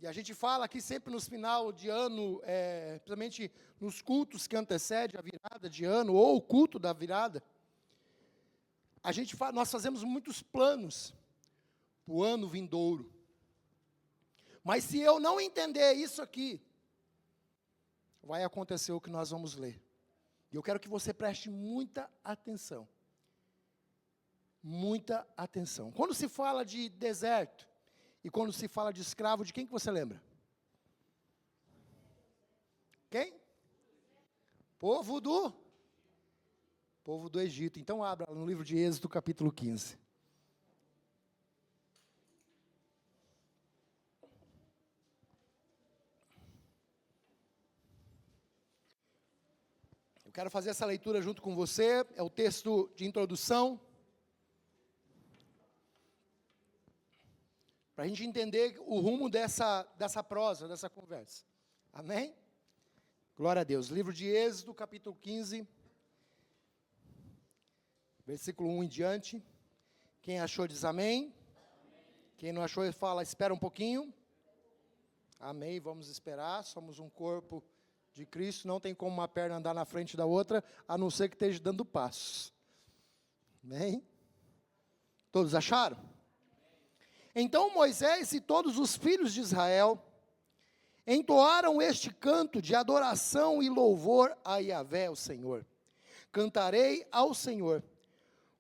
E a gente fala aqui sempre nos final de ano, principalmente nos cultos que antecedem a virada de ano, ou o culto da virada, nós fazemos muitos planos para o ano vindouro. Mas se eu não entender isso aqui, vai acontecer o que nós vamos ler. E eu quero que você preste muita atenção. Muita atenção. Quando se fala de deserto, e quando se fala de escravo, de quem que você lembra? Quem? Povo do Egito. Então abra no livro de Êxodo, capítulo 15. Eu quero fazer essa leitura junto com você, é o texto de introdução, para a gente entender o rumo dessa prosa, dessa conversa. Amém? Glória a Deus. Livro de Êxodo, capítulo 15, versículo 1 em diante. Quem achou diz amém. Quem não achou fala, espera um pouquinho. Amém, vamos esperar, somos um corpo de Cristo, não tem como uma perna andar na frente da outra, a não ser que esteja dando passos. Amém? Todos acharam? Então Moisés e todos os filhos de Israel entoaram este canto de adoração e louvor a Yahvé, o Senhor. Cantarei ao Senhor,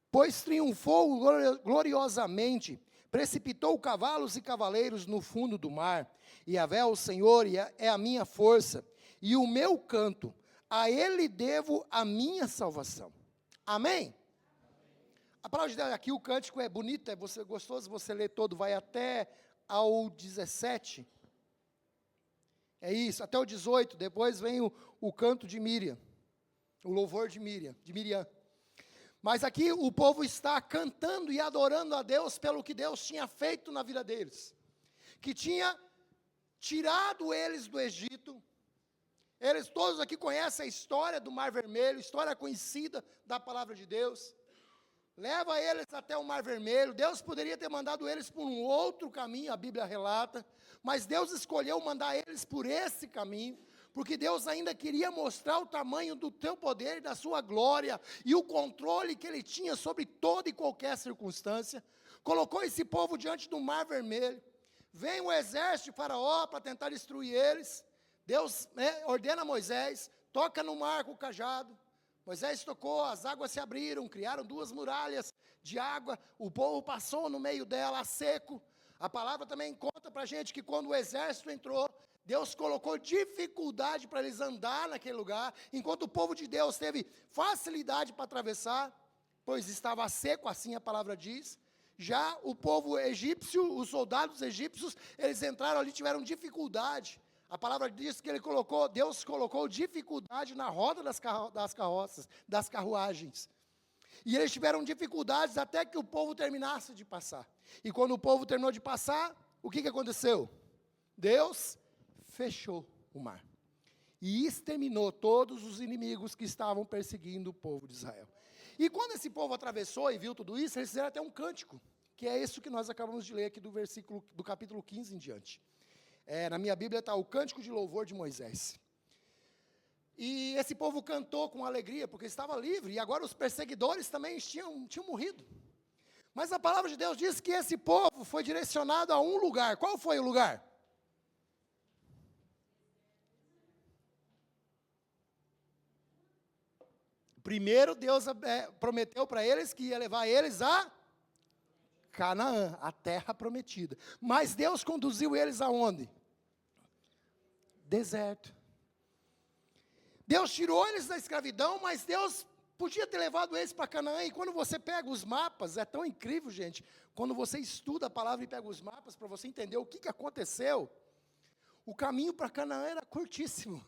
pois triunfou gloriosamente, precipitou cavalos e cavaleiros no fundo do mar. Yahvé, o Senhor, é a minha força e o meu canto, a Ele devo a minha salvação. Amém? A palavra de Deus aqui, o cântico é bonito, é gostoso, você lê todo, vai até ao 17. É isso, até o 18, depois vem o canto de Miriam, o louvor de Miriam. Mas aqui o povo está cantando e adorando a Deus pelo que Deus tinha feito na vida deles. Que tinha tirado eles do Egito. Eles todos aqui conhecem a história do Mar Vermelho, história conhecida da palavra de Deus. Leva eles até o Mar Vermelho. Deus poderia ter mandado eles por um outro caminho, a Bíblia relata. Mas Deus escolheu mandar eles por esse caminho. Porque Deus ainda queria mostrar o tamanho do teu poder e da sua glória. E o controle que Ele tinha sobre toda e qualquer circunstância. Colocou esse povo diante do Mar Vermelho. Vem o exército de Faraó para tentar destruir eles. Deus ordena a Moisés, toca no mar com o cajado. Moisés tocou, as águas se abriram, criaram 2 muralhas de água, o povo passou no meio dela a seco. A palavra também conta para a gente que quando o exército entrou, Deus colocou dificuldade para eles andar naquele lugar, enquanto o povo de Deus teve facilidade para atravessar, pois estava seco, assim a palavra diz. Já o povo egípcio, os soldados egípcios, eles entraram ali, tiveram dificuldade. A palavra diz que Deus colocou dificuldade na roda das carroças, das carruagens. E eles tiveram dificuldades até que o povo terminasse de passar. E quando o povo terminou de passar, o que aconteceu? Deus fechou o mar. E exterminou todos os inimigos que estavam perseguindo o povo de Israel. E quando esse povo atravessou e viu tudo isso, eles fizeram até um cântico, que é isso que nós acabamos de ler aqui do capítulo 15 em diante. Na minha Bíblia está o cântico de louvor de Moisés. E esse povo cantou com alegria, porque estava livre, e agora os perseguidores também tinham morrido. Mas a palavra de Deus diz que esse povo foi direcionado a um lugar. Qual foi o lugar? Primeiro Deus prometeu para eles que ia levar eles a Canaã, a terra prometida. Mas Deus conduziu eles aonde? Deserto. Deus tirou eles da escravidão, mas Deus podia ter levado eles para Canaã. E quando você pega os mapas, é tão incrível, gente. Quando você estuda a palavra e pega os mapas para você entender o que aconteceu, o caminho para Canaã era curtíssimo.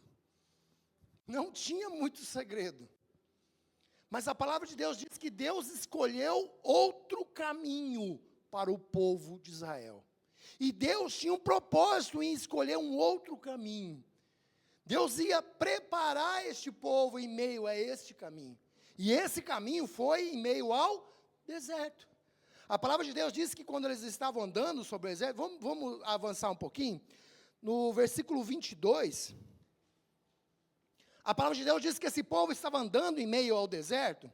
Não tinha muito segredo. Mas a palavra de Deus diz que Deus escolheu outro caminho para o povo de Israel. E Deus tinha um propósito em escolher um outro caminho. Deus ia preparar este povo em meio a este caminho. E esse caminho foi em meio ao deserto. A palavra de Deus diz que quando eles estavam andando sobre o deserto, vamos avançar um pouquinho. no versículo 22, a palavra de Deus diz que esse povo estava andando em meio ao deserto,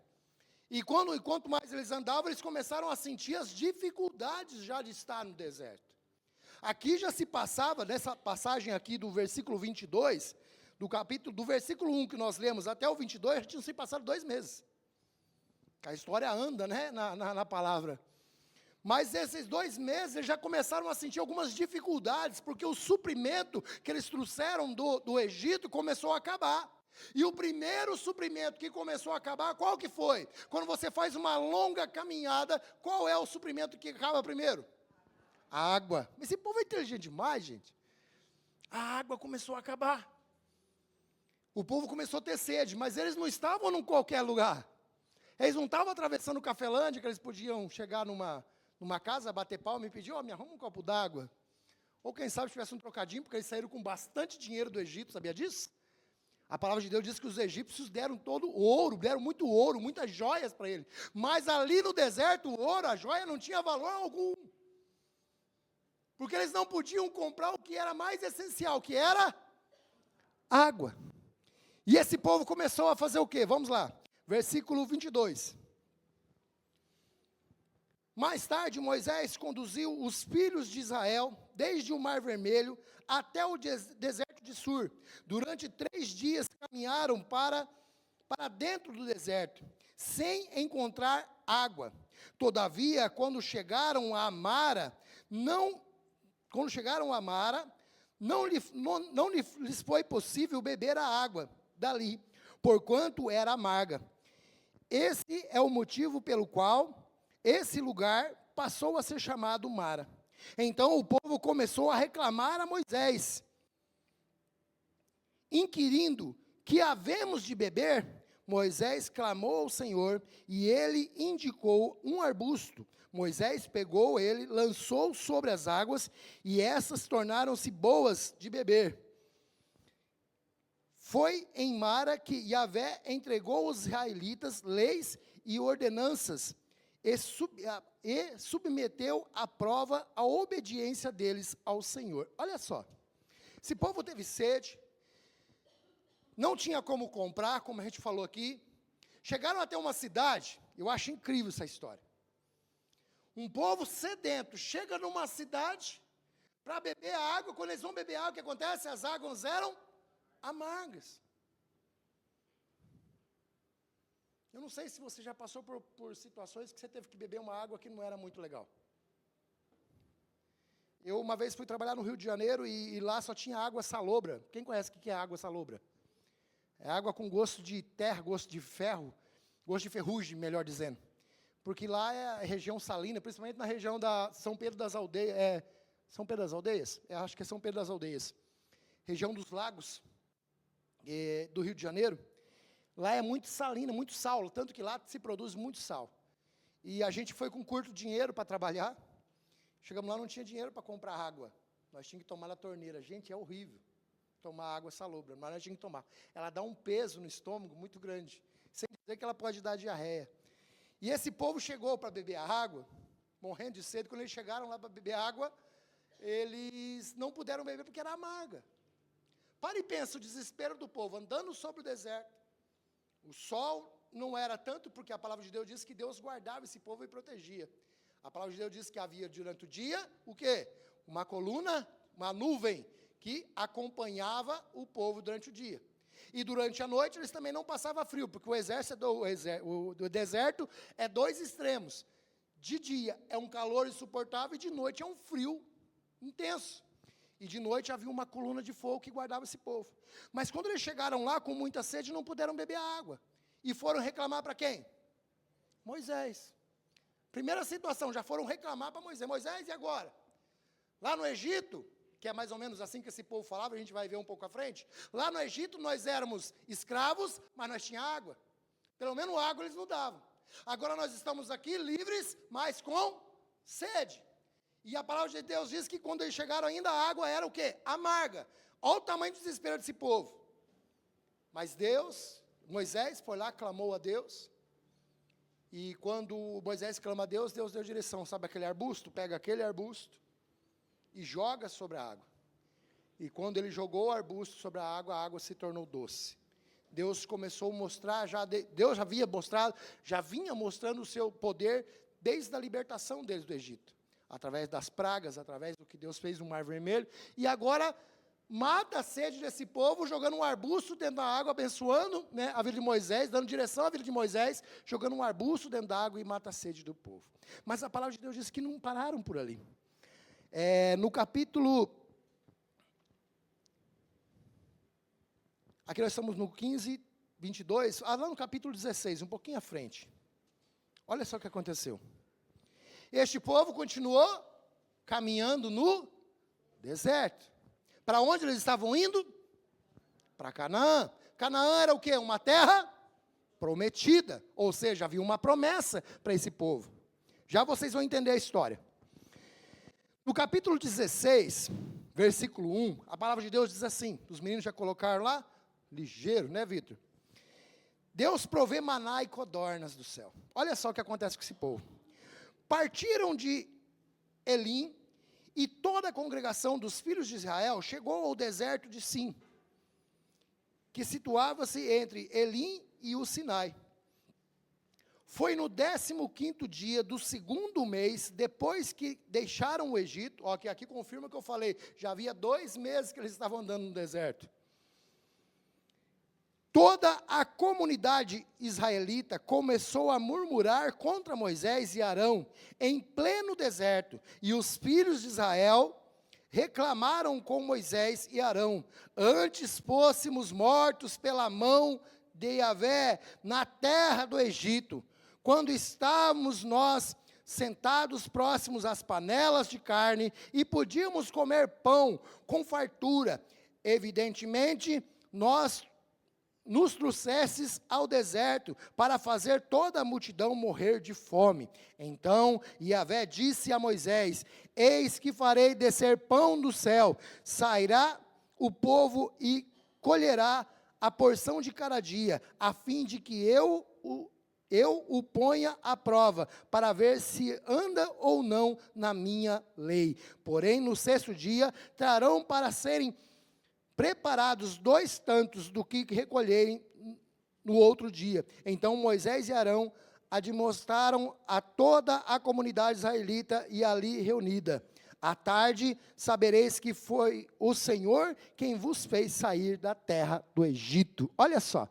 e quanto mais eles andavam, eles começaram a sentir as dificuldades já de estar no deserto. Aqui já se passava, nessa passagem aqui do versículo 22, do versículo 1 que nós lemos até o 22, já tinham se passado 2 meses. A história anda, né, na palavra. Mas esses 2 meses, eles já começaram a sentir algumas dificuldades, porque o suprimento que eles trouxeram do Egito começou a acabar. E o primeiro suprimento que começou a acabar, qual que foi? Quando você faz uma longa caminhada, qual é o suprimento que acaba primeiro? A água. Esse povo é inteligente demais, gente. A água começou a acabar. O povo começou a ter sede, mas eles não estavam em qualquer lugar. Eles não estavam atravessando o Cafelândia, que eles podiam chegar numa casa, bater palma e pedir, me arruma um copo d'água. Ou quem sabe tivesse um trocadinho, porque eles saíram com bastante dinheiro do Egito, sabia disso? A palavra de Deus diz que os egípcios deram todo ouro, deram muito ouro, muitas joias para eles. Mas ali no deserto, o ouro, a joia não tinha valor algum. Porque eles não podiam comprar o que era mais essencial, que era água. E esse povo começou a fazer o quê? Vamos lá, versículo 22. Mais tarde, Moisés conduziu os filhos de Israel, desde o Mar Vermelho até o deserto de Sur. Durante 3 dias caminharam para dentro do deserto, sem encontrar água. Todavia, quando chegaram a Mara, não lhes foi possível beber a água dali, porquanto era amarga. Esse é o motivo pelo qual esse lugar passou a ser chamado Mara. Então o povo começou a reclamar a Moisés, inquirindo: que havemos de beber? Moisés clamou ao Senhor, e ele indicou um arbusto. Moisés pegou ele, lançou sobre as águas, e essas tornaram-se boas de beber. Foi em Mara que Yahvé entregou aos israelitas leis e ordenanças, e submeteu à prova a obediência deles ao Senhor. Olha só, esse povo teve sede, não tinha como comprar, como a gente falou aqui, chegaram até uma cidade, eu acho incrível essa história. Um povo sedento chega numa cidade para beber a água. Quando eles vão beber água, o que acontece? As águas eram amargas. Eu não sei se você já passou por situações que você teve que beber uma água que não era muito legal. Eu uma vez fui trabalhar no Rio de Janeiro e lá só tinha água salobra. Quem conhece o que é água salobra? É água com gosto de terra, gosto de ferro, gosto de ferrugem, melhor dizendo. Porque lá é a região salina, principalmente na região da São Pedro das Aldeias. São Pedro das Aldeias? Acho que é São Pedro das Aldeias. Região dos lagos do Rio de Janeiro. Lá é muito salina, muito sal, tanto que lá se produz muito sal. E a gente foi com curto dinheiro para trabalhar. Chegamos lá, não tinha dinheiro para comprar água. Nós tínhamos que tomar na torneira. Gente, é horrível tomar água salobra, mas nós tínhamos que tomar. Ela dá um peso no estômago muito grande, sem dizer que ela pode dar diarreia. E esse povo chegou para beber a água, morrendo de sede. Quando eles chegaram lá para beber água, eles não puderam beber porque era amarga. Para e pensa o desespero do povo, andando sobre o deserto. O sol não era tanto, porque a palavra de Deus diz que Deus guardava esse povo e protegia. A palavra de Deus diz que havia durante o dia, o quê? Uma coluna, uma nuvem, que acompanhava o povo durante o dia. E durante a noite eles também não passavam frio, porque o deserto é 2 extremos. De dia é um calor insuportável e de noite é um frio intenso. E de noite havia uma coluna de fogo que guardava esse povo. Mas quando eles chegaram lá com muita sede, não puderam beber a água. E foram reclamar para quem? Moisés. Primeira situação, já foram reclamar para Moisés. Moisés, e agora? Lá no Egito, que é mais ou menos assim que esse povo falava, a gente vai ver um pouco à frente. Lá no Egito nós éramos escravos, mas nós tínhamos água. Pelo menos água eles não davam. Agora nós estamos aqui livres, mas com sede. E a palavra de Deus diz que quando eles chegaram ainda, a água era o quê? Amarga. Olha o tamanho do desespero desse povo. Mas Moisés foi lá, clamou a Deus. E quando Moisés clama a Deus, Deus deu direção. Sabe aquele arbusto? Pega aquele arbusto e joga sobre a água. E quando ele jogou o arbusto sobre a água se tornou doce. Deus começou a mostrar, Deus já vinha mostrando o seu poder desde a libertação deles do Egito. Através das pragas, através do que Deus fez no Mar Vermelho. E agora mata a sede desse povo, jogando um arbusto dentro da água, abençoando, né, a vida de Moisés, dando direção à vida de Moisés, jogando um arbusto dentro da água e mata a sede do povo. Mas a palavra de Deus diz que não pararam por ali. No capítulo... Aqui nós estamos no 15, 22, lá no capítulo 16, um pouquinho à frente. Olha só o que aconteceu. Este povo continuou caminhando no deserto. Para onde eles estavam indo? Para Canaã. Canaã era o quê? Uma terra prometida. Ou seja, havia uma promessa para esse povo. Já vocês vão entender a história. No capítulo 16, versículo 1, a palavra de Deus diz assim, os meninos já colocaram lá, ligeiro, né, Vitor? Deus provê maná e codornas do céu. Olha só o que acontece com esse povo. Partiram de Elim, e toda a congregação dos filhos de Israel chegou ao deserto de Sim, que situava-se entre Elim e o Sinai. Foi no 15º dia do 2º mês, depois que deixaram o Egito, ó, que aqui confirma o que eu falei, já havia 2 meses que eles estavam andando no deserto. Toda a comunidade israelita começou a murmurar contra Moisés e Arão em pleno deserto, e os filhos de Israel reclamaram com Moisés e Arão: antes fôssemos mortos pela mão de Yahvé na terra do Egito, quando estávamos nós sentados próximos às panelas de carne e podíamos comer pão com fartura. Evidentemente, nos trouxesses ao deserto para fazer toda a multidão morrer de fome. Então Yahvé disse a Moisés: eis que farei descer pão do céu, sairá o povo e colherá a porção de cada dia, a fim de que eu o ponha à prova, para ver se anda ou não na minha lei. Porém, no 6º dia, trarão para serem preparados 2 tantos do que recolherem no outro dia. Então Moisés e Arão admoestaram a toda a comunidade israelita e ali reunida: à tarde sabereis que foi o Senhor quem vos fez sair da terra do Egito. Olha só,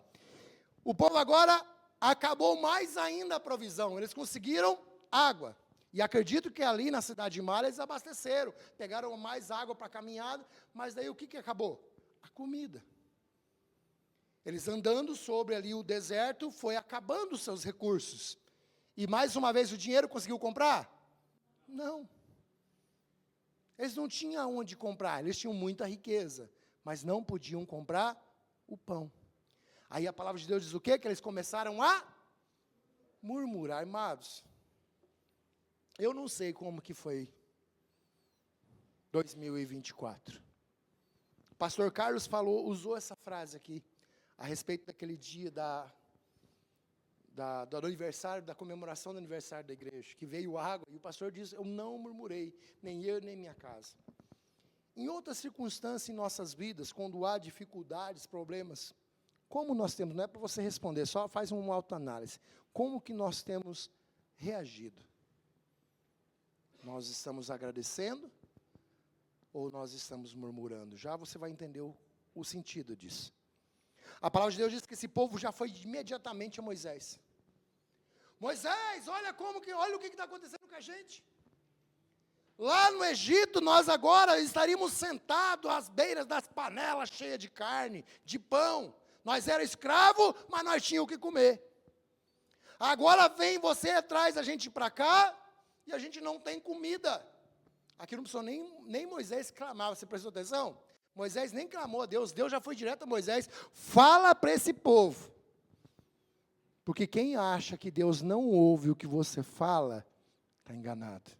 o povo agora acabou mais ainda a provisão, eles conseguiram água. E acredito que ali na cidade de Mara eles abasteceram, pegaram mais água para a caminhada, mas daí o que acabou? A comida. Eles andando sobre ali o deserto, foi acabando os seus recursos. E mais uma vez o dinheiro conseguiu comprar? Não. Eles não tinham onde comprar, eles tinham muita riqueza, mas não podiam comprar o pão. Aí a palavra de Deus diz o quê? Que eles começaram a murmurar. Amados, eu não sei como que foi 2024. Pastor Carlos usou essa frase aqui, a respeito daquele dia do aniversário, da comemoração do aniversário da igreja, que veio água, e o pastor disse: eu não murmurei, nem eu, nem minha casa. Em outras circunstâncias em nossas vidas, quando há dificuldades, problemas, como nós temos, não é para você responder, só faz uma autoanálise, como que nós temos reagido? Nós estamos agradecendo, ou nós estamos murmurando? Já você vai entender o sentido disso. A palavra de Deus diz que esse povo já foi imediatamente a Moisés. Moisés, olha o que está acontecendo com a gente. Lá no Egito, nós agora estaríamos sentados às beiras das panelas cheias de carne, de pão. Nós era escravo, mas nós tínhamos o que comer. Agora vem você, traz a gente para cá, e a gente não tem comida. Aqui não precisou nem Moisés clamar, você prestou atenção? Moisés nem clamou a Deus, Deus já foi direto a Moisés: fala para esse povo. Porque quem acha que Deus não ouve o que você fala, está enganado.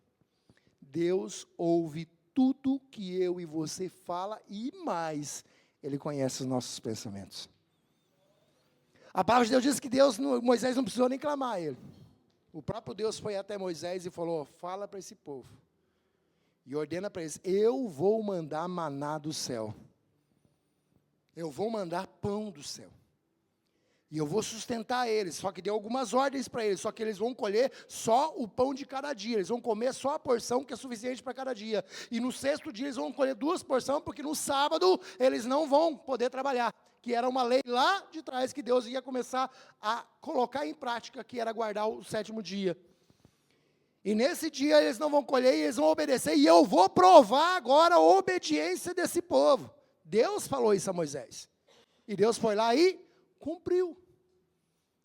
Deus ouve tudo que eu e você fala, e mais, Ele conhece os nossos pensamentos. A palavra de Deus diz que Moisés não precisou nem clamar a Ele. O próprio Deus foi até Moisés e falou: fala para esse povo. e ordena para eles: eu vou mandar maná do céu. Eu vou mandar pão do céu. E eu vou sustentar eles, só que deu algumas ordens para eles, só que eles vão colher só o pão de cada dia, eles vão comer só a porção que é suficiente para cada dia. E no sexto dia eles vão colher 2 porções, porque no sábado eles não vão poder trabalhar, que era uma lei lá de trás que Deus ia começar a colocar em prática, que era guardar o 7º dia. E nesse dia eles não vão colher e eles vão obedecer, e eu vou provar agora a obediência desse povo. Deus falou isso a Moisés, e Deus foi lá e cumpriu.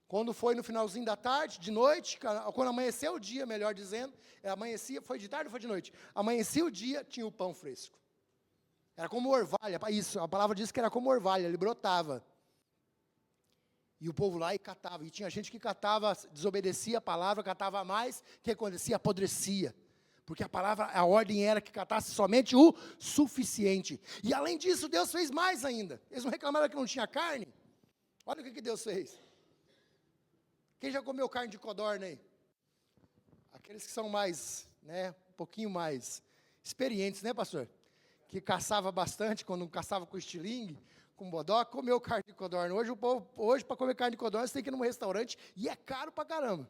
Quando foi no finalzinho da tarde, de noite, quando amanheceu o dia, melhor dizendo, amanhecia, foi de tarde ou foi de noite? Amanhecia o dia, tinha o pão fresco. Era como orvalha, isso, a palavra diz que era como orvalha, ele brotava. E o povo lá e catava, e tinha gente que catava, desobedecia a palavra, catava mais, o que acontecia? Apodrecia. Porque a ordem era que catasse somente o suficiente. E além disso, Deus fez mais ainda. Eles não reclamaram que não tinha carne? Olha o que Deus fez. Quem já comeu carne de codorna aí? Aqueles que são mais, um pouquinho mais experientes, pastor? Que caçava bastante, quando caçava com estilingue, com bodó, comeu carne de codorna. Hoje para comer carne de codorna, você tem que ir num restaurante, e é caro pra caramba.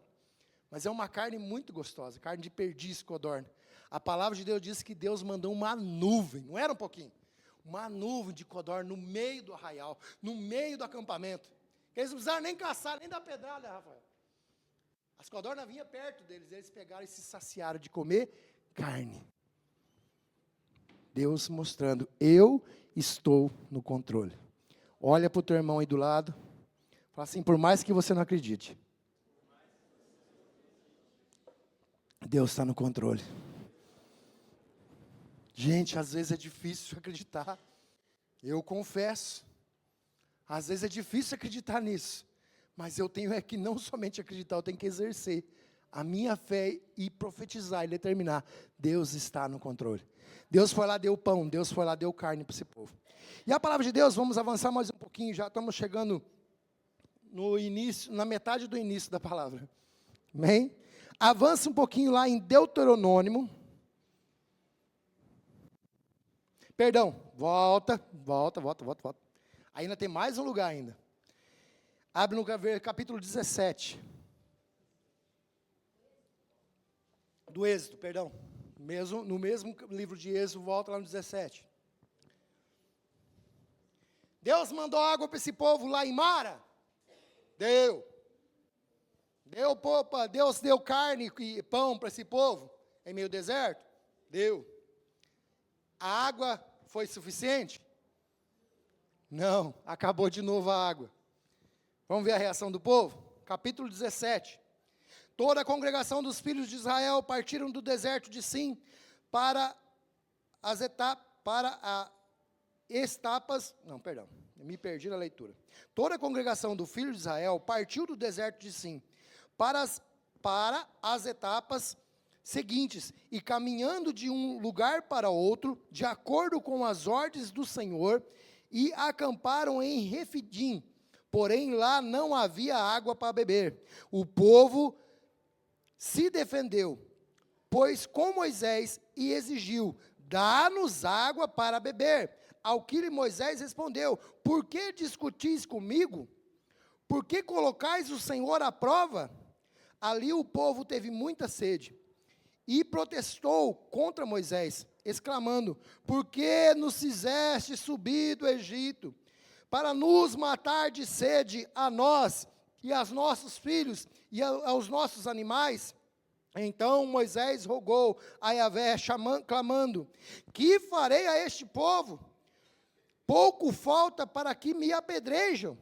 Mas é uma carne muito gostosa, carne de perdiz, codorna. A palavra de Deus diz que Deus mandou uma nuvem, não era um pouquinho, uma nuvem de codorna no meio do arraial, no meio do acampamento. Eles não precisaram nem caçar, nem dar pedrada, Rafael. As codornas vinham perto deles, eles pegaram e se saciaram de comer carne. Deus mostrando: eu estou no controle. Olha para o teu irmão aí do lado, fala assim: por mais que você não acredite, Deus está no controle. Gente, às vezes é difícil acreditar. Eu confesso. Às vezes é difícil acreditar nisso. Mas eu tenho que não somente acreditar, eu tenho que exercer a minha fé e profetizar e determinar: Deus está no controle. Deus foi lá, deu pão, Deus foi lá, deu carne para esse povo. E a palavra de Deus, vamos avançar mais um pouquinho, já estamos chegando no início, na metade do início da palavra. Amém? Avança um pouquinho lá em Deuteronômio. Perdão, volta. Ainda tem mais um lugar ainda. Abre no capítulo 17. Do Êxodo, perdão. No mesmo livro de Êxodo, volta lá no 17. Deus mandou água para esse povo lá em Mara? Deu. Deus deu carne e pão para esse povo em meio ao deserto? Deu. A água foi suficiente? Não, acabou de novo a água. Vamos ver a reação do povo? Capítulo 17. Toda a congregação dos filhos de Israel partiram do deserto de Sim para as etapas, me perdi na leitura. Toda a congregação do filho de Israel partiu do deserto de Sim para as etapas seguintes, e caminhando de um lugar para outro, de acordo com as ordens do Senhor, e acamparam em Refidim, porém lá não havia água para beber. O povo se defendeu, pois com Moisés, e exigiu: dá-nos água para beber. Ao que Moisés respondeu: por que discutis comigo? Por que colocais o Senhor à prova? Ali o povo teve muita sede, e protestou contra Moisés, exclamando: por que nos fizeste subir do Egito, para nos matar de sede a nós, e aos nossos filhos, e aos nossos animais? Então Moisés rogou a Yahvé, clamando: que farei a este povo? Pouco falta para que me apedrejam.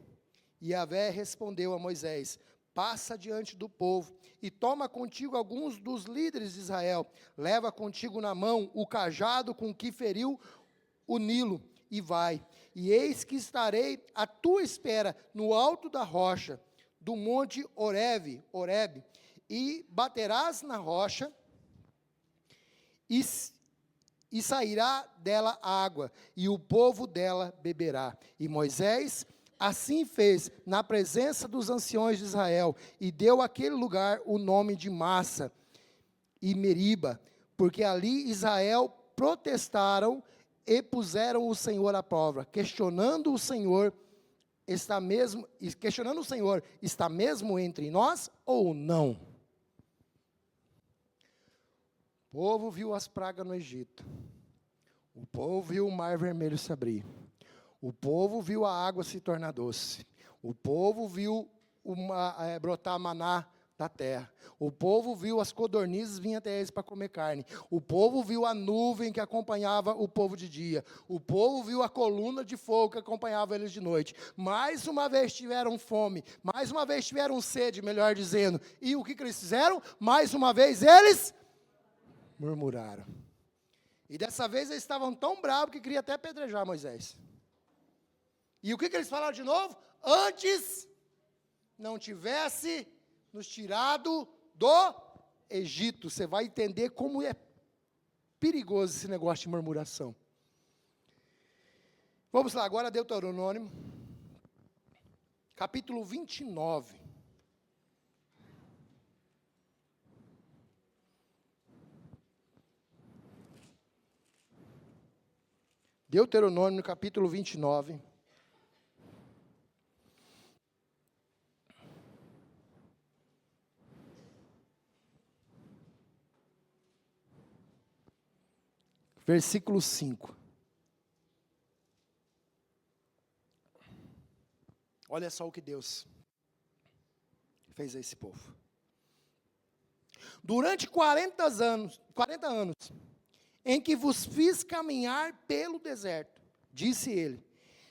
E Yahvé respondeu a Moisés: passa diante do povo, e toma contigo alguns dos líderes de Israel, leva contigo na mão o cajado com que feriu o Nilo, e vai. E eis que estarei à tua espera no alto da rocha, do monte Horebe, e baterás na rocha, e sairá dela água, e o povo dela beberá. E Moisés assim fez na presença dos anciões de Israel, e deu àquele lugar o nome de Massa e Meriba, porque ali Israel protestaram e puseram o Senhor à prova, questionando o Senhor, está mesmo entre nós ou não? O povo viu as pragas no Egito. O povo viu o mar vermelho se abrir. O povo viu a água se tornar doce. O povo viu brotar maná da terra. O povo viu as codornizes virem até eles para comer carne. O povo viu a nuvem que acompanhava o povo de dia. O povo viu a coluna de fogo que acompanhava eles de noite. Mais uma vez tiveram fome. Mais uma vez tiveram sede, melhor dizendo. E o que eles fizeram? Mais uma vez eles murmuraram. E dessa vez eles estavam tão bravos que queriam até apedrejar Moisés. E o que eles falaram de novo? Antes não tivesse nos tirado do Egito. Você vai entender como é perigoso esse negócio de murmuração. Vamos lá, agora Deuteronômio, capítulo 29. Deuteronômio, capítulo 29. Versículo 5. Olha só o que Deus fez a esse povo. Durante 40 anos, em que vos fiz caminhar pelo deserto, disse ele,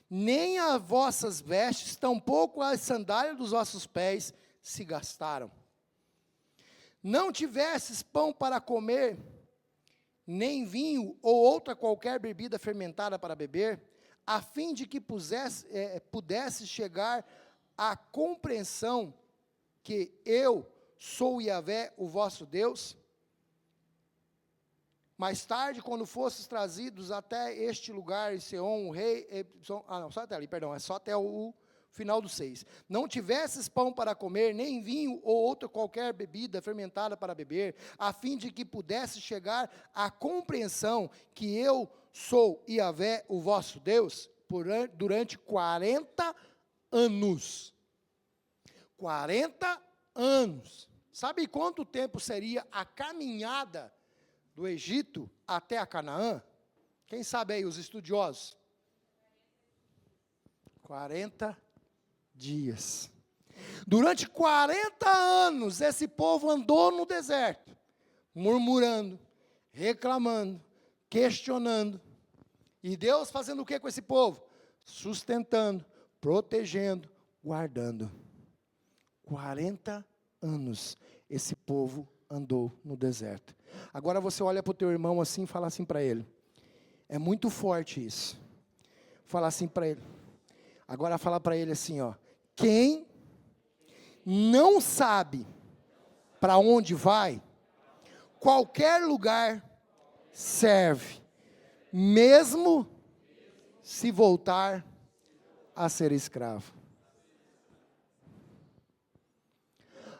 nem as vossas vestes, tampouco as sandálias dos vossos pés se gastaram. Não tivesses pão para comer, nem vinho ou outra qualquer bebida fermentada para beber, a fim de que pudesse chegar à compreensão que eu sou Yahvé, o vosso Deus. Mais tarde, quando fosses trazidos até este lugar, Seom, o rei, só até ali, perdão, é só até o final do 6. Não tivesses pão para comer, nem vinho ou outra qualquer bebida fermentada para beber, a fim de que pudesse chegar à compreensão que eu sou Yahvé, o vosso Deus, durante 40 anos. 40 anos. Sabe quanto tempo seria a caminhada do Egito até a Canaã? Quem sabe aí, os estudiosos? 40 dias. Durante 40 anos, esse povo andou no deserto, murmurando, reclamando, questionando. E Deus fazendo o que com esse povo? Sustentando, protegendo, guardando. 40 anos, esse povo andou no deserto. Agora você olha para o teu irmão assim e fala assim para ele. É muito forte isso. Fala assim para ele. Agora fala para ele assim, ó. Quem não sabe para onde vai, qualquer lugar serve, mesmo se voltar a ser escravo.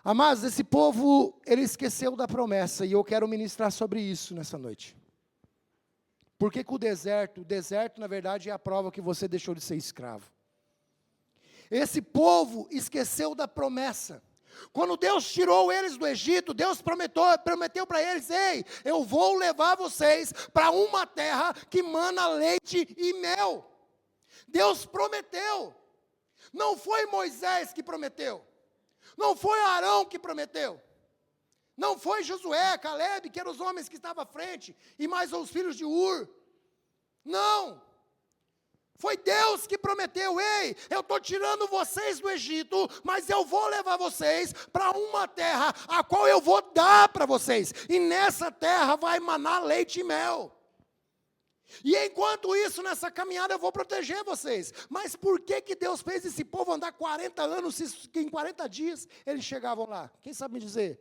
Amados, esse povo, ele esqueceu da promessa, e eu quero ministrar sobre isso nessa noite. Por que que o deserto, na verdade, é a prova que você deixou de ser escravo. Esse povo esqueceu da promessa. Quando Deus tirou eles do Egito, Deus prometeu para eles, ei, eu vou levar vocês para uma terra que mana leite e mel. Deus prometeu. Não foi Moisés que prometeu. Não foi Arão que prometeu. Não foi Josué, Caleb, que eram os homens que estavam à frente, e mais os filhos de Ur. Não. Foi Deus que prometeu, ei, eu estou tirando vocês do Egito, mas eu vou levar vocês para uma terra, a qual eu vou dar para vocês. E nessa terra vai manar leite e mel. E enquanto isso, nessa caminhada, eu vou proteger vocês. Mas por que que Deus fez esse povo andar 40 anos, se em 40 dias eles chegavam lá? Quem sabe me dizer?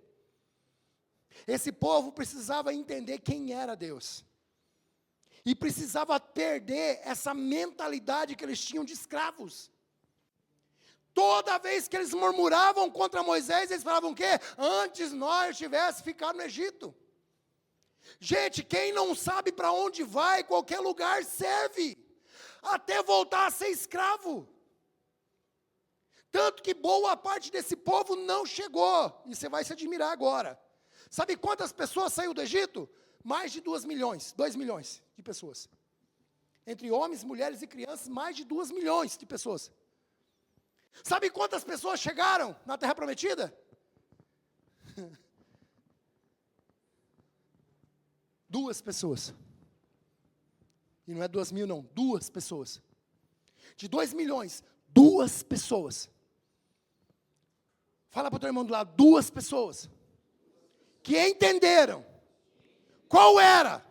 Esse povo precisava entender quem era Deus. E precisava perder essa mentalidade que eles tinham de escravos. Toda vez que eles murmuravam contra Moisés, eles falavam o quê? Antes nós tivéssemos ficado no Egito. Gente, quem não sabe para onde vai, qualquer lugar serve, até voltar a ser escravo. Tanto que boa parte desse povo não chegou, e você vai se admirar agora. Sabe quantas pessoas saíram do Egito? Mais de 2 milhões de pessoas. Entre homens, mulheres e crianças, mais de 2 milhões de pessoas. Sabe quantas pessoas chegaram na Terra Prometida? 2 pessoas. E não é 2 mil não, 2 pessoas. De 2 milhões, 2 pessoas. Fala para o teu irmão do lado, 2 pessoas. Que entenderam qual era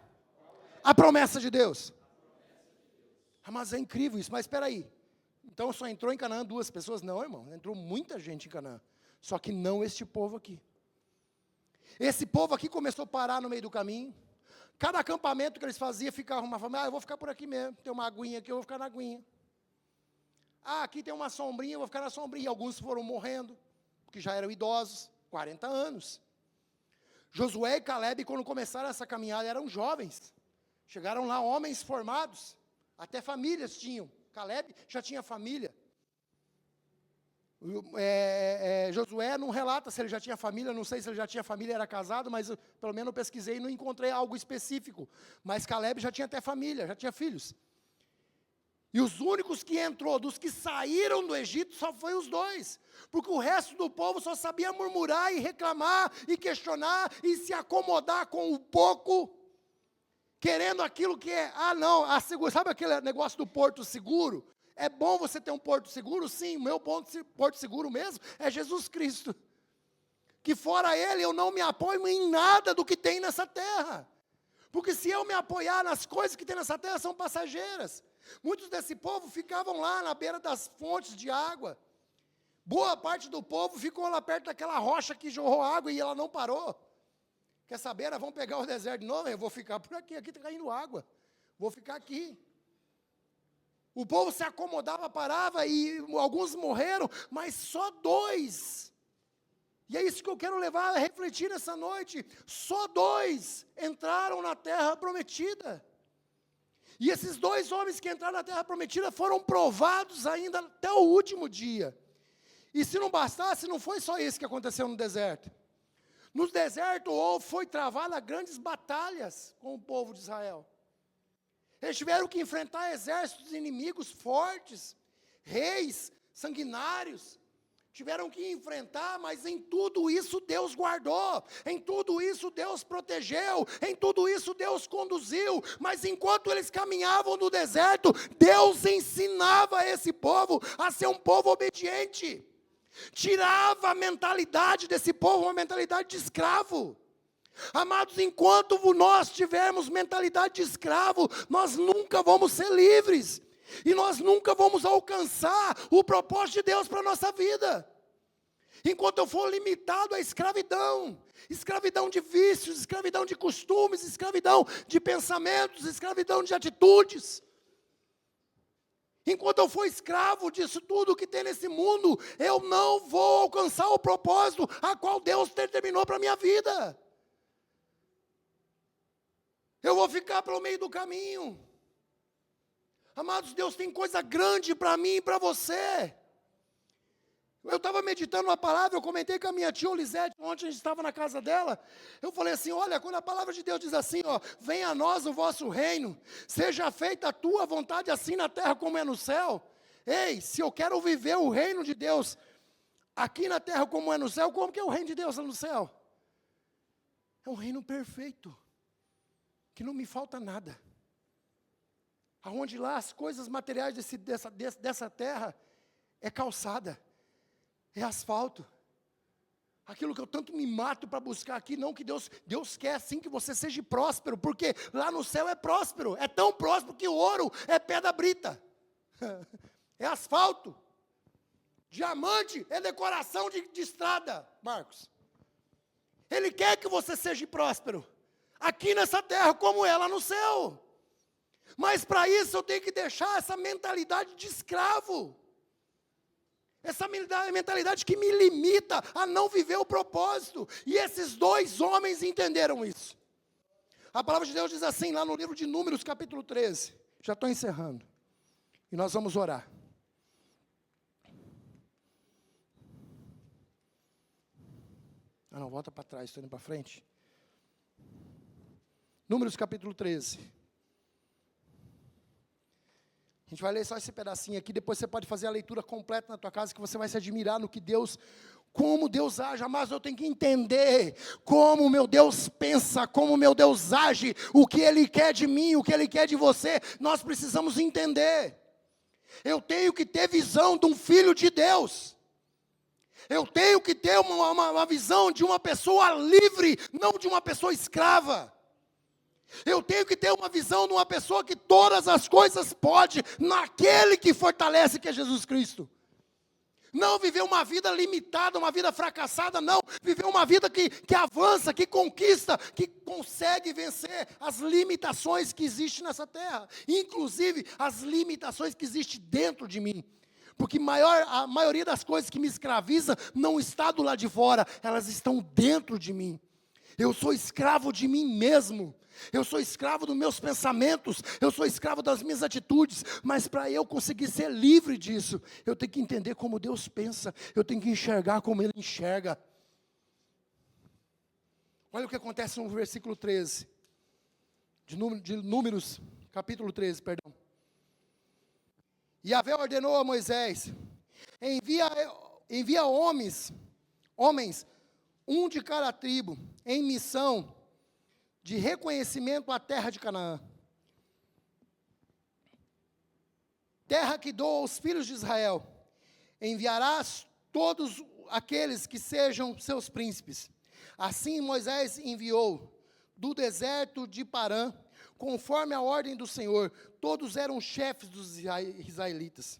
a promessa de Deus. Ah, mas é incrível isso, mas espera aí. Então só entrou em Canaã 2 pessoas? Não, irmão, entrou muita gente em Canaã. Só que não este povo aqui. Esse povo aqui começou a parar no meio do caminho. Cada acampamento que eles faziam, ficava uma família, eu vou ficar por aqui mesmo, tem uma aguinha aqui, eu vou ficar na aguinha. Aqui tem uma sombrinha, eu vou ficar na sombrinha. E alguns foram morrendo, porque já eram idosos, 40 anos. Josué e Caleb, quando começaram essa caminhada, eram jovens. Chegaram lá homens formados, até famílias tinham. Caleb já tinha família. Josué não relata se ele já tinha família, não sei se ele já tinha família, era casado, mas pelo menos eu pesquisei e não encontrei algo específico. Mas Caleb já tinha até família, já tinha filhos. E os únicos que entrou, dos que saíram do Egito, só foi os 2. Porque o resto do povo só sabia murmurar e reclamar e questionar e se acomodar com o pouco, querendo aquilo que é, sabe aquele negócio do porto seguro? É bom você ter um porto seguro? Sim, o meu porto seguro mesmo é Jesus Cristo. Que fora Ele eu não me apoio em nada do que tem nessa terra. Porque se eu me apoiar nas coisas que tem nessa terra, são passageiras. Muitos desse povo ficavam lá na beira das fontes de água. Boa parte do povo ficou lá perto daquela rocha que jorrou água e ela não parou. Quer saber? Vamos pegar o deserto de novo? Eu vou ficar por aqui está caindo água. Vou ficar aqui. O povo se acomodava, parava e alguns morreram, mas só 2. E é isso que eu quero levar a refletir nessa noite. Só 2 entraram na terra prometida. E esses 2 homens que entraram na terra prometida foram provados ainda até o último dia. E se não bastasse, não foi só isso que aconteceu no deserto. No deserto foi travada grandes batalhas com o povo de Israel. Eles tiveram que enfrentar exércitos inimigos fortes, reis sanguinários. Tiveram que enfrentar, mas em tudo isso Deus guardou, em tudo isso Deus protegeu, em tudo isso Deus conduziu. Mas enquanto eles caminhavam no deserto, Deus ensinava esse povo a ser um povo obediente. Tirava a mentalidade desse povo, uma mentalidade de escravo. Amados, enquanto nós tivermos mentalidade de escravo, nós nunca vamos ser livres. E nós nunca vamos alcançar o propósito de Deus para a nossa vida. Enquanto eu for limitado à escravidão. Escravidão de vícios, escravidão de costumes, escravidão de pensamentos, escravidão de atitudes. Enquanto eu for escravo disso tudo que tem nesse mundo, eu não vou alcançar o propósito a qual Deus determinou para a minha vida. Eu vou ficar pelo meio do caminho. Amados, Deus tem coisa grande para mim e para você. Eu estava meditando uma palavra, eu comentei com a minha tia Olisete, ontem a gente estava na casa dela, eu falei assim, olha, quando a palavra de Deus diz assim, venha a nós o vosso reino, seja feita a tua vontade assim na terra como é no céu. Ei, se eu quero viver o reino de Deus aqui na terra como é no céu, como que é o reino de Deus lá no céu? É um reino perfeito, que não me falta nada. Aonde lá as coisas materiais dessa terra é calçada, é asfalto. Aquilo que eu tanto me mato para buscar aqui, não que Deus quer sim que você seja próspero, porque lá no céu é próspero, é tão próspero que o ouro é pedra brita, é asfalto, diamante é decoração de estrada, Marcos. Ele quer que você seja próspero, aqui nessa terra como é lá no céu. Mas para isso eu tenho que deixar essa mentalidade de escravo. Essa mentalidade que me limita a não viver o propósito. E esses 2 homens entenderam isso. A palavra de Deus diz assim, lá no livro de Números, capítulo 13. Já estou encerrando. E nós vamos orar. Ah, não, volta para trás, estou indo para frente. Números, capítulo 13. A gente vai ler só esse pedacinho aqui, depois você pode fazer a leitura completa na tua casa, que você vai se admirar no que Deus, como Deus age. Mas eu tenho que entender como o meu Deus pensa, como o meu Deus age, o que Ele quer de mim, o que Ele quer de você. Nós precisamos entender. Eu tenho que ter visão de um filho de Deus. Eu tenho que ter uma visão de uma pessoa livre, não de uma pessoa escrava. Eu tenho que ter uma visão de uma pessoa que todas as coisas pode, naquele que fortalece, que é Jesus Cristo. Não viver uma vida limitada, uma vida fracassada, não. Viver uma vida que avança, que conquista, que consegue vencer as limitações que existem nessa terra. Inclusive, as limitações que existem dentro de mim. Porque a maioria das coisas que me escraviza não está do lado de fora, elas estão dentro de mim. Eu sou escravo de mim mesmo. Eu sou escravo dos meus pensamentos, eu sou escravo das minhas atitudes, mas para eu conseguir ser livre disso, eu tenho que entender como Deus pensa, eu tenho que enxergar como Ele enxerga. Olha o que acontece no versículo 13, de Números, capítulo 13, perdão. Yahvé ordenou a Moisés, envia homens, um de cada tribo, em missão de reconhecimento à terra de Canaã. Terra que dou aos filhos de Israel. Enviarás todos aqueles que sejam seus príncipes. Assim Moisés enviou do deserto de Parã, conforme a ordem do Senhor. Todos eram chefes dos israelitas.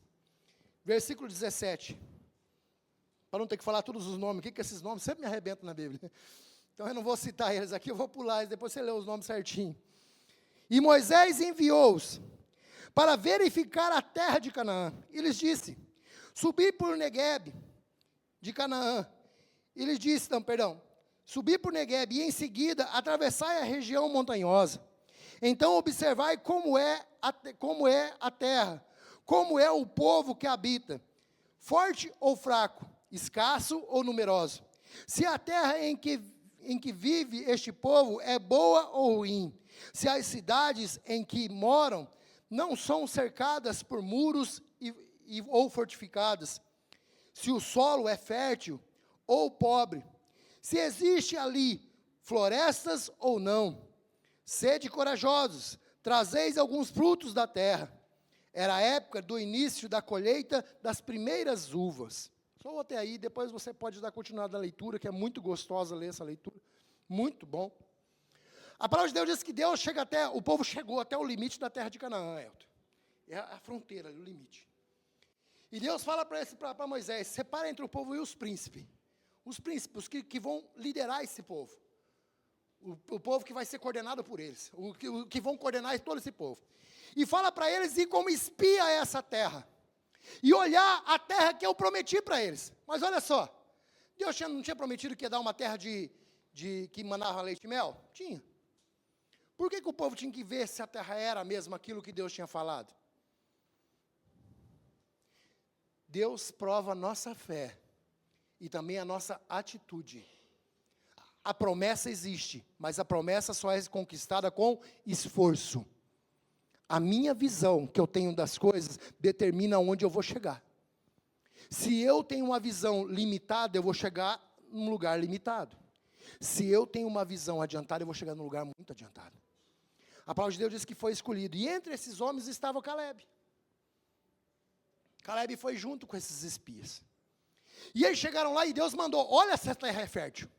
Versículo 17. Para não ter que falar todos os nomes. O que esses nomes? Sempre me arrebentam na Bíblia. Então eu não vou citar eles aqui, eu vou pular, depois você lê os nomes certinho. E Moisés enviou-os para verificar a terra de Canaã. E lhes disse, subi por Neguebe de Canaã. E lhes disse, subi por Neguebe e em seguida atravessai a região montanhosa. Então observai como é a terra, como é o povo que habita, forte ou fraco, escasso ou numeroso. Se a terra em que vive este povo é boa ou ruim, se as cidades em que moram não são cercadas por muros ou fortificadas, se o solo é fértil ou pobre, se existe ali florestas ou não. Sede corajosos, trazeis alguns frutos da terra. Era a época do início da colheita das primeiras uvas. Só até aí, depois você pode dar continuidade na leitura, que é muito gostosa ler essa leitura. Muito bom. A palavra de Deus diz que o povo chegou até o limite da terra de Canaã, Elton. É a fronteira, o limite. E Deus fala para Moisés, separa entre o povo e os príncipes. Os príncipes que vão liderar esse povo. O povo que vai ser coordenado por eles. Que vão coordenar todo esse povo. E fala para eles ir como espia essa terra. E olhar a terra que eu prometi para eles. Mas olha só, Deus não tinha prometido que ia dar uma terra que manava leite e mel? Tinha. Por que o povo tinha que ver se a terra era mesmo aquilo que Deus tinha falado? Deus prova a nossa fé e também a nossa atitude. A promessa existe, mas a promessa só é conquistada com esforço. A minha visão que eu tenho das coisas determina onde eu vou chegar. Se eu tenho uma visão limitada, eu vou chegar num lugar limitado. Se eu tenho uma visão adiantada, eu vou chegar num lugar muito adiantado. A palavra de Deus diz que foi escolhido. E entre esses homens estava Caleb. Caleb foi junto com esses espias. E eles chegaram lá e Deus mandou, olha se a terra é fértil.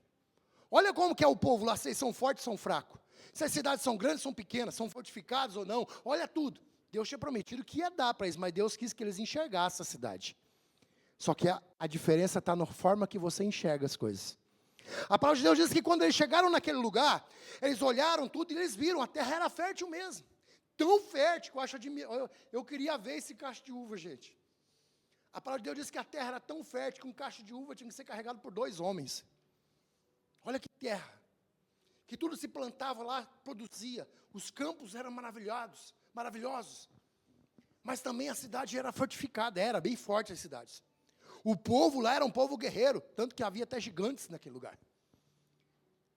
Olha como que é o povo lá, se eles são fortes ou são fracos. Se as cidades são grandes, são pequenas, são fortificadas ou não. Olha tudo. Deus tinha prometido que ia dar para eles, mas Deus quis que eles enxergassem a cidade. Só que a diferença está na forma que você enxerga as coisas. A palavra de Deus diz que quando eles chegaram naquele lugar, eles olharam tudo e eles viram, a terra era fértil mesmo. Tão fértil que eu acho eu queria ver esse cacho de uva, gente. A palavra de Deus diz que a terra era tão fértil que um cacho de uva tinha que ser carregado por 2 homens. Olha que terra. que tudo se plantava lá, produzia. Os campos eram maravilhosos. Mas também a cidade era fortificada, era bem forte as cidades. O povo lá era um povo guerreiro, tanto que havia até gigantes naquele lugar.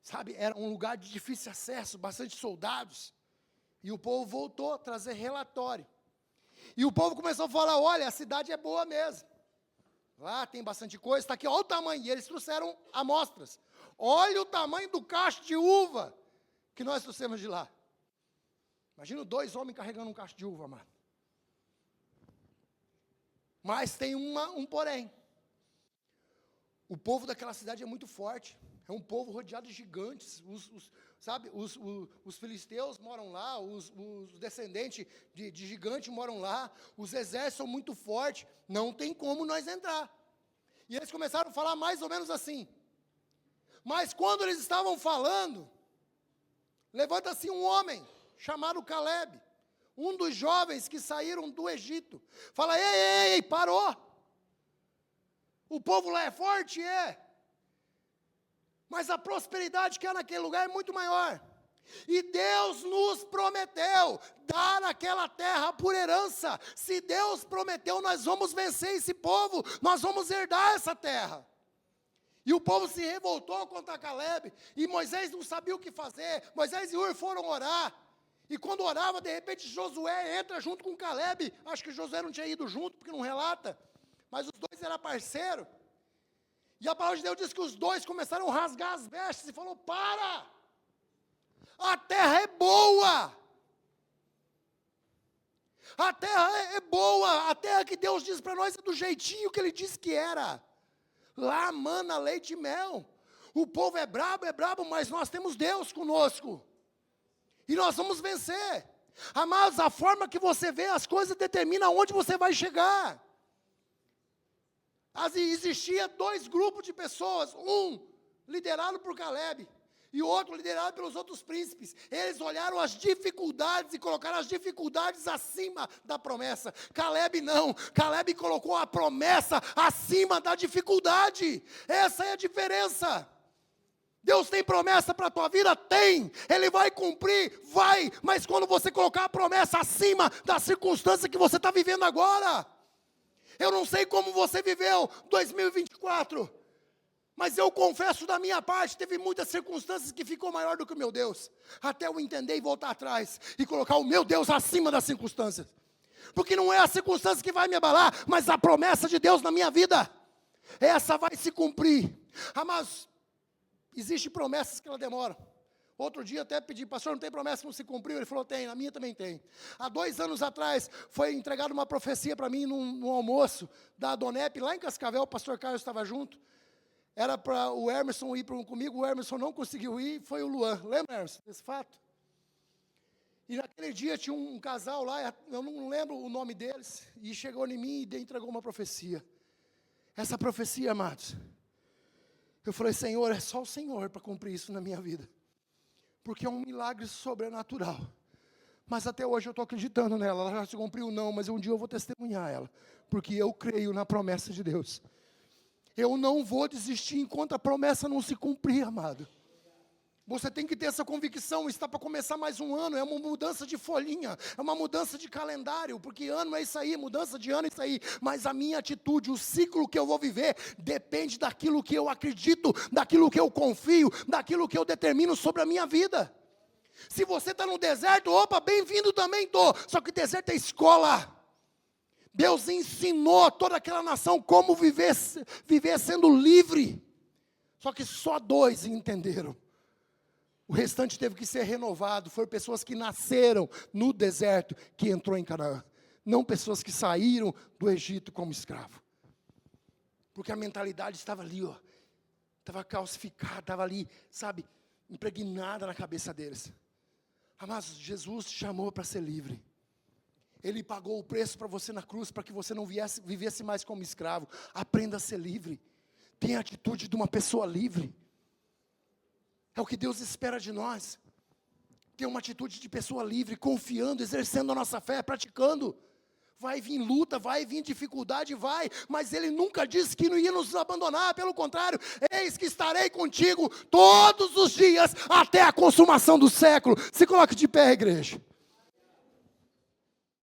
Sabe, era um lugar de difícil acesso, bastante soldados. E o povo voltou a trazer relatório. E o povo começou a falar, olha, a cidade é boa mesmo. Lá tem bastante coisa, está aqui, olha o tamanho. E eles trouxeram amostras. Olha o tamanho do cacho de uva que nós trouxemos de lá. Imagina 2 homens carregando um cacho de uva, amado. Mas tem um porém. O povo daquela cidade é muito forte. É um povo rodeado de gigantes. Os filisteus moram lá, os descendentes de gigante moram lá. Os exércitos são muito fortes. Não tem como nós entrar. E eles começaram a falar mais ou menos assim. Mas quando eles estavam falando, levanta-se um homem chamado Caleb, um dos jovens que saíram do Egito. Fala, ei, parou. O povo lá é forte? É. Mas a prosperidade que há naquele lugar é muito maior. E Deus nos prometeu dar aquela terra por herança. Se Deus prometeu, nós vamos vencer esse povo, nós vamos herdar essa terra. E o povo se revoltou contra Caleb, e Moisés não sabia o que fazer. Moisés e Ur foram orar. E quando orava, de repente Josué entra junto com Caleb. Acho que Josué não tinha ido junto, porque não relata. Mas os dois eram parceiros. E a palavra de Deus diz que os dois começaram a rasgar as vestes e falou, para! A terra é boa! A terra é boa! A terra que Deus diz para nós é do jeitinho que Ele disse que era. Lá mana, leite e mel. O povo é brabo, mas nós temos Deus conosco. E nós vamos vencer. Amados, a forma que você vê as coisas determina onde você vai chegar. Existia 2 grupos de pessoas, um liderado por Caleb e outro liderado pelos outros príncipes. Eles olharam as dificuldades e colocaram as dificuldades acima da promessa. Caleb não, Caleb colocou a promessa acima da dificuldade. Essa é a diferença. Deus tem promessa para a tua vida? Tem. Ele vai cumprir? Vai. Mas quando você colocar a promessa acima da circunstância que você está vivendo agora. Eu não sei como você viveu 2024, mas eu confesso da minha parte, teve muitas circunstâncias que ficou maior do que o meu Deus, até eu entender e voltar atrás, e colocar o meu Deus acima das circunstâncias, porque não é a circunstância que vai me abalar, mas a promessa de Deus na minha vida, essa vai se cumprir. Mas existem promessas que ela demoram. Outro dia até pedi, pastor, não tem promessa que não se cumpriu? Ele falou, tem, a minha também tem. Há 2 anos atrás, foi entregada uma profecia para mim num almoço da Donep, lá em Cascavel, o pastor Carlos estava junto. Era para o Emerson ir comigo, o Emerson não conseguiu ir, foi o Luan. Lembra, Emerson, desse fato? E naquele dia tinha um casal lá, eu não lembro o nome deles, e chegou em mim e entregou uma profecia. Essa profecia, amados, eu falei, Senhor, é só o Senhor para cumprir isso na minha vida. Porque é um milagre sobrenatural. Mas até hoje eu estou acreditando nela. Ela já se cumpriu não, mas um dia eu vou testemunhar ela. Porque eu creio na promessa de Deus. Eu não vou desistir enquanto a promessa não se cumprir, amado. Você tem que ter essa convicção, está para começar mais um ano, é uma mudança de folhinha, é uma mudança de calendário, porque ano é isso aí, mudança de ano é isso aí, mas a minha atitude, o ciclo que eu vou viver, depende daquilo que eu acredito, daquilo que eu confio, daquilo que eu determino sobre a minha vida. Se você está no deserto, opa, bem-vindo também estou, só que deserto é escola. Deus ensinou a toda aquela nação como viver sendo livre, só que só 2 entenderam. O restante teve que ser renovado. Foram pessoas que nasceram no deserto que entrou em Canaã. Não pessoas que saíram do Egito como escravo. Porque a mentalidade estava ali, ó. Estava calcificada, estava ali, sabe, impregnada na cabeça deles. Mas Jesus te chamou para ser livre. Ele pagou o preço para você na cruz, para que você não vivesse mais como escravo. Aprenda a ser livre. Tenha a atitude de uma pessoa livre. É o que Deus espera de nós. Ter uma atitude de pessoa livre, confiando, exercendo a nossa fé, praticando. vai vir luta, vai vir dificuldade, vai, mas Ele nunca disse que não ia nos abandonar, pelo contrário, eis que estarei contigo todos os dias, até a consumação do século. Se coloque de pé, igreja.